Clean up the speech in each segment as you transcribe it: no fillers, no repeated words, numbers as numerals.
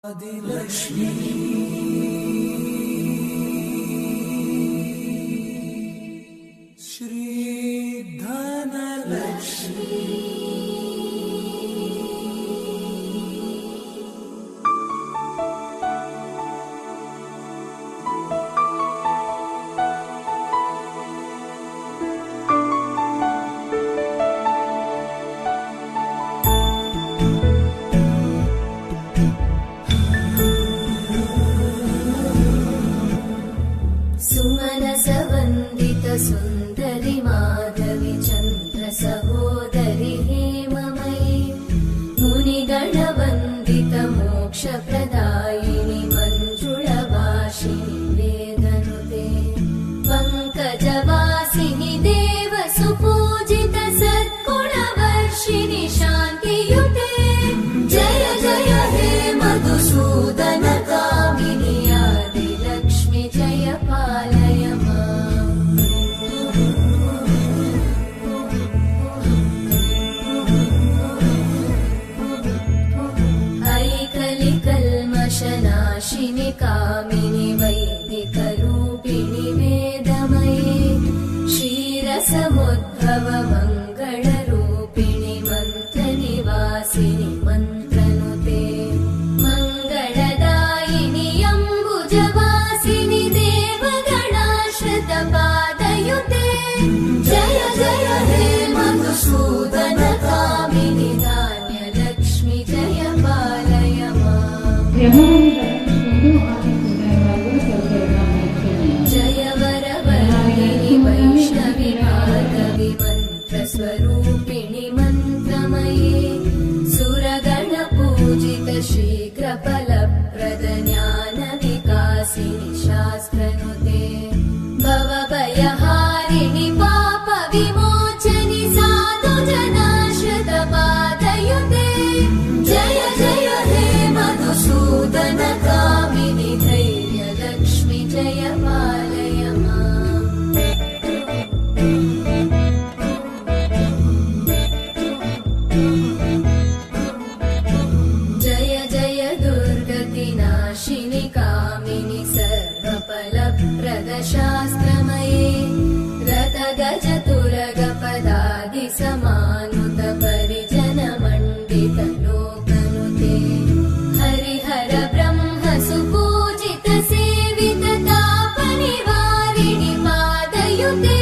आदिलक्ष्मी श्री धनलक्ष्मी सुन्दरि माधवी चन्द्र सहोदरि हेममयी मुनिगणवन्दित मोक्षप्रदायिनि मञ्जुळवासिनि वेदनुते पङ्कजवासिनि देव सुपूजित सद्गुणवर्षिणि शान्तियुते जय जय हे मधुसूदन कामिनि आदिलक्ष्मि जय पालय नाशिनि कामिनि वैदिकरूपिणि वेदमये क्षीरसमुद्भव मङ्गलरूपिणि मन्त्रनिवासिनि मन्त्रनुते मङ्गलदायिनि अम्बुजवासिनि देवगणाश्रितपादयुते जय जय हे मधुसूदन कामिनि धान्यलक्ष्मि जय पालय जय वरवर्णिनि वैष्णवि भार्गवि मन्त्रस्वरूपिणि मन्त्रमये सुरगणपूजित शीघ्रफलप्रद ज्ञानविकासिनि शास्त्रनुते भवभयहारिणि पापविमोचनि साधुजनाश्रितपादयुते जय जय हे मधुसूदन कामिनि धैर्यलक्ष्मि जय पालय जय जय दुर्गतिनाशिनि कामिनि सर्वफलप्रद शास्त्रमये रथगजतुरगपदादि समानुत परिजन मण्डित लोकनुते हरिहर ब्रह्म सुपूजित सेवित तापनिवारिणि पादयुते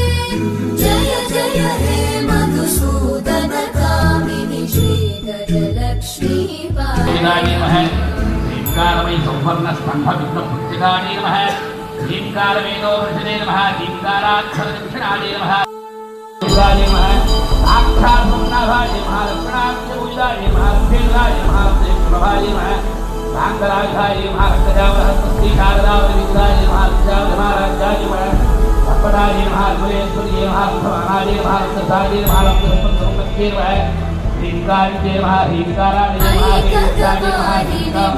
जय जय हे मधुसूदन कामिनि श्री गजलक्ष्मी पालय ींकारमयी सौभर्ण स्तंभ विघ्न पुस्तिकाणे नमः ींकारवेदो वृषणे नमः ींकाराक्षरदक्षिणाणे नमः पूजाये नमः साक्षात् सोमनाथाये नमः लक्ष्मणाख्य पूजाये नमः लक्ष्मीराये नमः प्रभाये नमः सांगराजाये नमः रक्तजावहस्ती शारदावली विद्याये नमः विद्यावधमाराजाये नमः भक्पदाये नमः गुलेश्वर्ये नमः भवानाये नमः रक्तसाये नमः रक्तसंपत्ति नमः ींकारिते नमः हींकाराय नमः हींकाराय नमः हींकाराय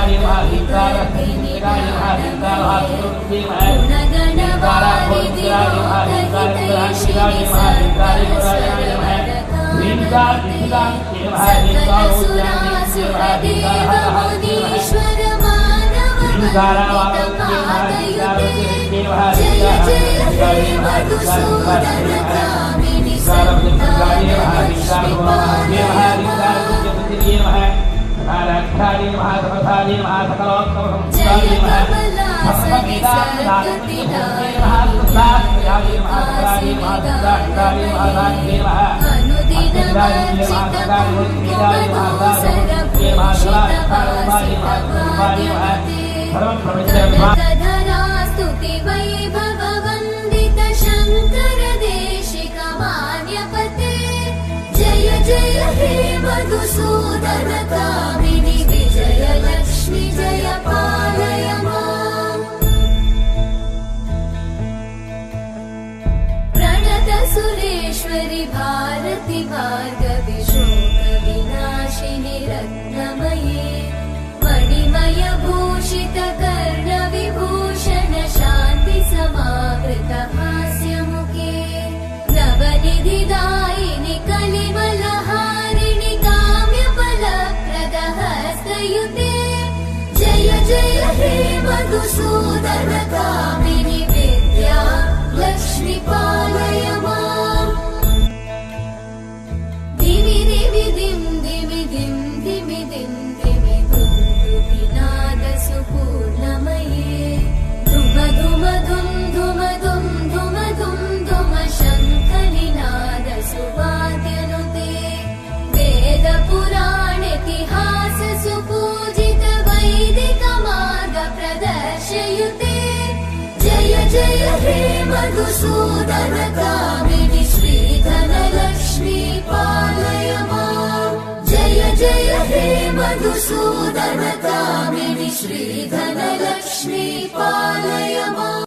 नमः हींकाराय नमः हींकाराय नमः हींकाराय स्तुति वैभव वन्दित शङ्कर देशिक मान्यपते जय जय हे मधुसूदन कामिनि विजयलक्ष्मि जय पालय प्रणत सुरेश्वरि भारति भार्गवि शोक विनाशिनि रत्नमये मणिमय भूषित कर्ण विभूषण शान्ति समावृत हास्यमुखे नवनिधिदायिनि कलिमलहारिणि काम्यफलप्रद प्रदर्शयुते जय जय हे मधुसूदन कामिनि विद्या लक्ष्मी पालय माम् दिमि दिमि दिं दिमि दिं दिमि दिं दिमि दुन्दुभिनाद सुपूर्णमये धुम धुम धुम धुम धुम धुम धुम धुम शङ्खनिनाद सुवाद्यनुते वेद पुराण इतिहास सुपूजित वैदिक मार्ग प्रदर्शयुते जय जय हे मधुसूदन कामिनि श्रीधन लक्ष्मी पालय माम् जय जय हे मधुसूदन कामिनि श्रीधन लक्ष्मी पालय माम्